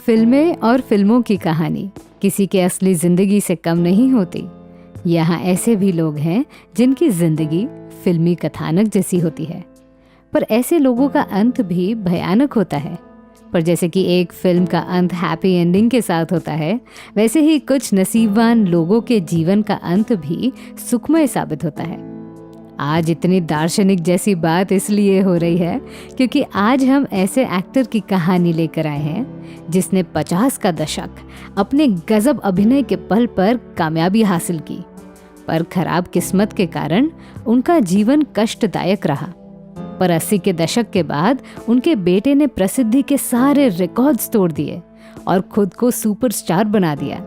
फिल्में और फिल्मों की कहानी किसी के असली जिंदगी से कम नहीं होती। यहाँ ऐसे भी लोग हैं जिनकी जिंदगी फिल्मी कथानक जैसी होती है, पर ऐसे लोगों का अंत भी भयानक होता है। पर जैसे कि एक फिल्म का अंत हैप्पी एंडिंग के साथ होता है, वैसे ही कुछ नसीबवान लोगों के जीवन का अंत भी सुखमय साबित होता है। आज इतनी दार्शनिक जैसी बात इसलिए हो रही है क्योंकि आज हम ऐसे एक्टर की कहानी लेकर आए हैं जिसने 50 का दशक अपने गजब अभिनय के पल पर कामयाबी हासिल की, पर खराब किस्मत के कारण उनका जीवन कष्टदायक रहा। पर 80 के दशक के बाद उनके बेटे ने प्रसिद्धि के सारे रिकॉर्ड्स तोड़ दिए और खुद को सुपरस्टार बना दिया।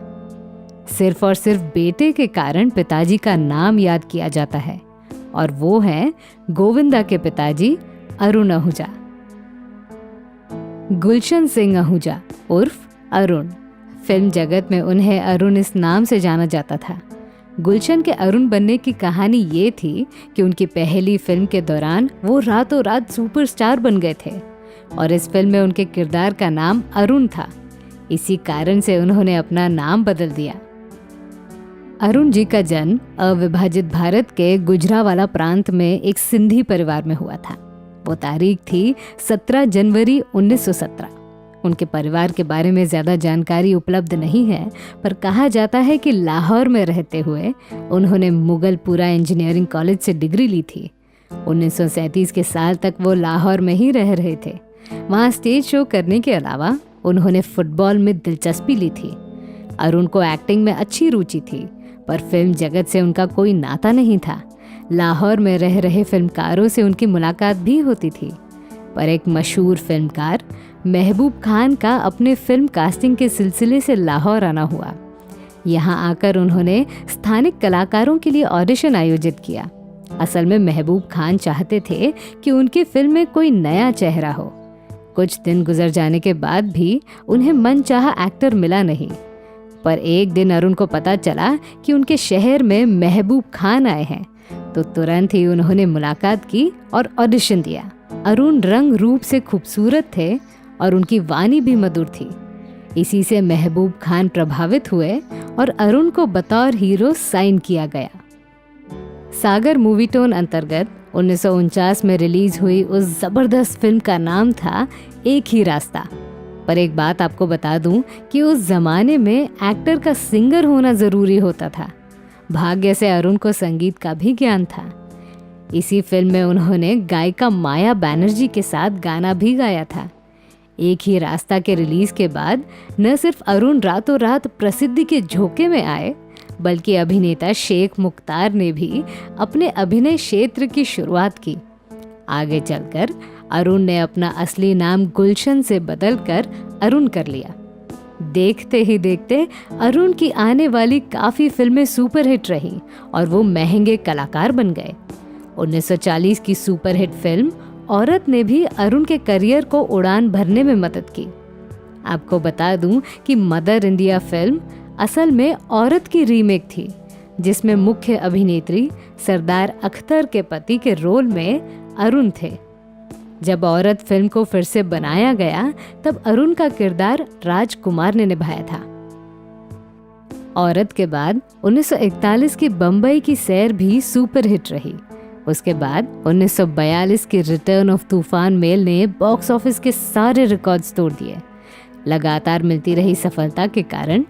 सिर्फ और सिर्फ बेटे के कारण पिताजी का नाम याद किया जाता है, और वो हैं गोविंदा के पिताजी अरुण आहूजा। गुलशन सिंह आहूजा उर्फ अरुण। फिल्म जगत में उन्हें अरुण इस नाम से जाना जाता था। गुलशन के अरुण बनने की कहानी ये थी कि उनकी पहली फिल्म के दौरान वो रातों रात सुपरस्टार बन गए थे और इस फिल्म में उनके किरदार का नाम अरुण था। इसी कारण से उन्होंने अपना नाम बदल दिया। अरुण जी का जन्म अविभाजित भारत के गुजरावाला प्रांत में एक सिंधी परिवार में हुआ था। वो तारीख थी 17 जनवरी 1917। उनके परिवार के बारे में ज़्यादा जानकारी उपलब्ध नहीं है, पर कहा जाता है कि लाहौर में रहते हुए उन्होंने मुगलपुरा इंजीनियरिंग कॉलेज से डिग्री ली थी। 1937 के साल तक वो लाहौर में ही रह रहे थे। वहाँ स्टेज शो करने के अलावा उन्होंने फुटबॉल में दिलचस्पी ली थी। अरुण को एक्टिंग में अच्छी रुचि थी, पर फिल्म जगत से उनका कोई नाता नहीं था। लाहौर में रह रहे फिल्मकारों से उनकी मुलाकात भी होती थी, पर एक मशहूर फिल्मकार महबूब खान का अपने फिल्म कास्टिंग के सिलसिले से लाहौर आना हुआ। यहाँ आकर उन्होंने स्थानिक कलाकारों के लिए ऑडिशन आयोजित किया। असल में महबूब खान चाहते थे कि उनकी फिल्म में कोई नया चेहरा हो। कुछ दिन गुजर जाने के बाद भी उन्हें मनचाहा एक्टर मिला नहीं, पर एक दिन अरुण को पता चला कि उनके शहर में महबूब खान आए हैं, तो तुरंत ही उन्होंने मुलाकात की और ऑडिशन दिया। अरुण रंग रूप से खूबसूरत थे और उनकी वाणी भी मधुर थी। इसी से महबूब खान प्रभावित हुए और अरुण को बतौर हीरो साइन किया गया। सागर मूवीटोन अंतर्गत 1949 में रिलीज हुई उस जबरदस्त फिल्म का नाम था एक ही रास्ता। पर एक बात आपको बता दूं कि उस जमाने में एक्टर का सिंगर होना जरूरी होता था। भाग्य से अरुण को संगीत का भी ज्ञान था। इसी फिल्म में उन्होंने गायिका माया बैनर्जी के साथ गाना भी गाया था। एक ही रास्ता के रिलीज के बाद न सिर्फ अरुण रातों रात प्रसिद्धि के झोंके में आए, बल्कि अभिनेता शेख मुख्तार ने भी अपने अभिनय क्षेत्र की शुरुआत की। आगे चलकर अरुण ने अपना असली नाम गुलशन से बदलकर अरुण कर लिया। देखते ही देखते अरुण की आने वाली काफ़ी फिल्में सुपरहिट रही और वो महंगे कलाकार बन गए। 1940 की सुपरहिट फिल्म औरत ने भी अरुण के करियर को उड़ान भरने में मदद की। आपको बता दूं कि मदर इंडिया फिल्म असल में औरत की रीमेक थी, जिसमें मुख्य अभिनेत्री सरदार अख्तर के पति के रोल में अरुण थे। जब औरत फिल्म को फिर से बनाया गया, तब अरुण का किरदार राजकुमार ने निभाया था। औरत के बाद 1941 की बम्बई की सैर भी सुपरहिट रही। उसके बाद 1942 की रिटर्न ऑफ तूफान मेल ने बॉक्स ऑफिस के सारे रिकॉर्ड्स तोड़ दिए। लगातार मिलती रही सफलता के कारण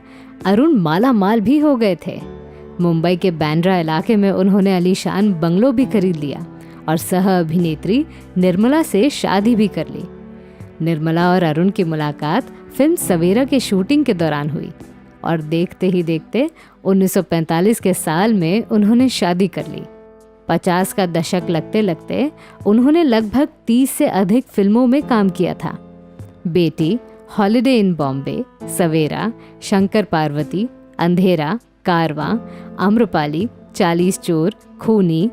अरुण माला माल भी हो गए थे। मुंबई के बांद्रा इलाके में उन्होंने आलीशान बंगलो भी खरीद लिया और सह अभिनेत्री निर्मला से शादी भी कर ली। निर्मला और अरुण की मुलाकात फिल्म सवेरा के शूटिंग के दौरान हुई और देखते ही देखते 1945 के साल में उन्होंने शादी कर ली। 50 का दशक लगते लगते उन्होंने लगभग 30 से अधिक फिल्मों में काम किया था। बेटी, हॉलिडे इन बॉम्बे, सवेरा, शंकर पार्वती, अंधेरा, कारवां, आम्रपाली, 40 चोर, खूनी,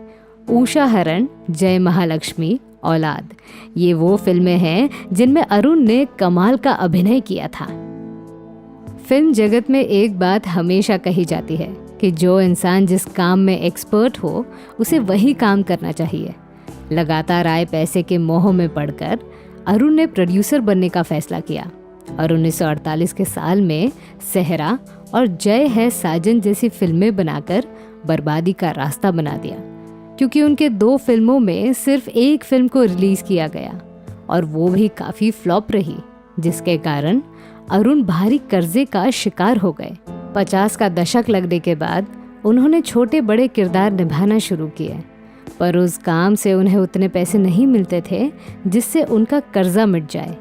उषा हरण, जय महालक्ष्मी, औलाद, ये वो फिल्में हैं जिनमें अरुण ने कमाल का अभिनय किया था। फिल्म जगत में एक बात हमेशा कही जाती है कि जो इंसान जिस काम में एक्सपर्ट हो उसे वही काम करना चाहिए। लगातार आए पैसे के मोह में पड़कर अरुण ने प्रोड्यूसर बनने का फैसला किया और 1948 के साल में सहरा और जय है साजन जैसी फिल्में बनाकर बर्बादी का रास्ता बना दिया, क्योंकि उनके 2 फिल्मों में सिर्फ एक फिल्म को रिलीज किया गया और वो भी काफ़ी फ्लॉप रही, जिसके कारण अरुण भारी कर्जे का शिकार हो गए। 50 का दशक लगने के बाद उन्होंने छोटे बड़े किरदार निभाना शुरू किए, पर उस काम से उन्हें उतने पैसे नहीं मिलते थे जिससे उनका कर्जा मिट जाए।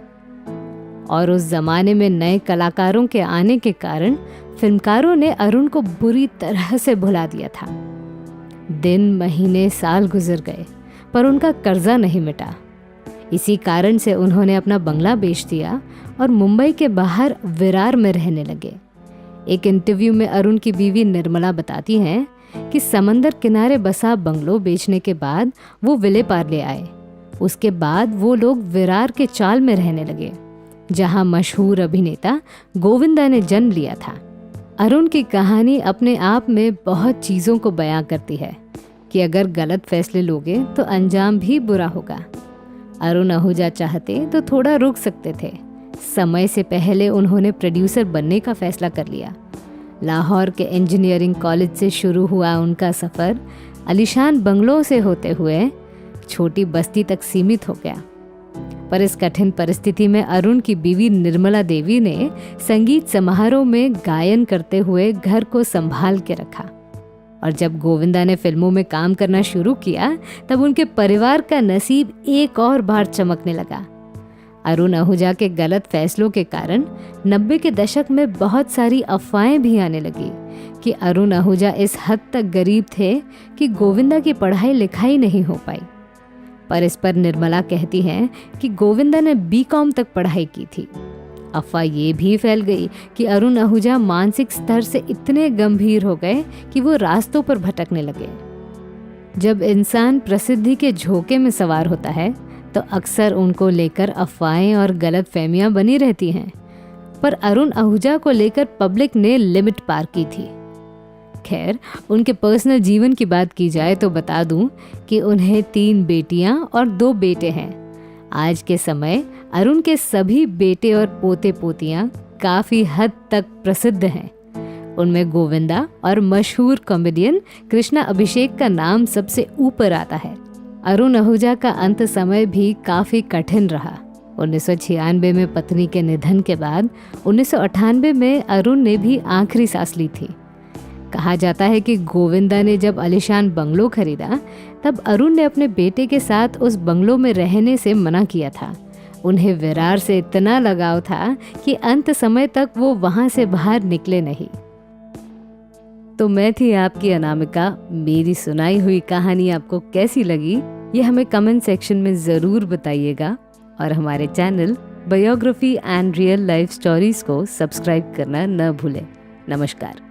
और उस जमाने में नए कलाकारों के आने के कारण फिल्मकारों ने अरुण को बुरी तरह से भुला दिया था। दिन महीने साल गुजर गए पर उनका कर्जा नहीं मिटा। इसी कारण से उन्होंने अपना बंगला बेच दिया और मुंबई के बाहर विरार में रहने लगे। एक इंटरव्यू में अरुण की बीवी निर्मला बताती हैं कि समंदर किनारे बसा बंगलो बेचने के बाद वो विले पार ले आए। उसके बाद वो लोग विरार के चाल में रहने लगे, जहां मशहूर अभिनेता गोविंदा ने जन्म लिया था। अरुण की कहानी अपने आप में बहुत चीज़ों को बयां करती है कि अगर गलत फैसले लोगे तो अंजाम भी बुरा होगा। अरुण आहूजा चाहते तो थोड़ा रुक सकते थे। समय से पहले उन्होंने प्रोड्यूसर बनने का फैसला कर लिया। लाहौर के इंजीनियरिंग कॉलेज से शुरू हुआ उनका सफ़र आलीशान बंगलों से होते हुए छोटी बस्ती तक सीमित हो गया। पर इस कठिन परिस्थिति में अरुण की बीवी निर्मला देवी ने संगीत समारोह में गायन करते हुए घर को संभाल के रखा। और जब गोविंदा ने फिल्मों में काम करना शुरू किया तब उनके परिवार का नसीब एक और बार चमकने लगा। अरुण आहूजा के गलत फैसलों के कारण 90 के दशक में बहुत सारी अफवाहें भी आने लगी कि अरुण आहूजा इस हद तक गरीब थे कि गोविंदा की पढ़ाई लिखाई नहीं हो पाई। पर इस पर निर्मला कहती हैं कि गोविंदा ने बीकॉम तक पढ़ाई की थी। अफवाह ये भी फैल गई कि अरुण आहूजा मानसिक स्तर से इतने गंभीर हो गए कि वो रास्तों पर भटकने लगे। जब इंसान प्रसिद्धि के झोंके में सवार होता है तो अक्सर उनको लेकर अफवाहें और गलत फहमियाँ बनी रहती हैं। पर अरुण आहूजा को लेकर पब्लिक ने लिमिट पार की थी। खैर, उनके पर्सनल जीवन की बात की जाए तो बता दूं कि उन्हें 3 बेटियां और 2 बेटे हैं। आज के समय अरुण के सभी बेटे और पोते पोतियां काफ़ी हद तक प्रसिद्ध हैं। उनमें गोविंदा और मशहूर कॉमेडियन कृष्णा अभिषेक का नाम सबसे ऊपर आता है। अरुण आहूजा का अंत समय भी काफ़ी कठिन रहा। 1996 में पत्नी के निधन के बाद 1998 में अरुण ने भी आखिरी सांस ली थी। कहा जाता है कि गोविंदा ने जब आलीशान बंगलो खरीदा तब अरुण ने अपने बेटे के साथ उस बंगलो में रहने से मना किया था। उन्हें विरार से इतना लगाव था कि अंत समय तक वो वहाँ से बाहर निकले नहीं। तो मैं थी आपकी अनामिका। मेरी सुनाई हुई कहानी आपको कैसी लगी ये हमें कमेंट सेक्शन में ज़रूर बताइएगा और हमारे channel biography and real life stories को सब्सक्राइब करना न भूलें। नमस्कार।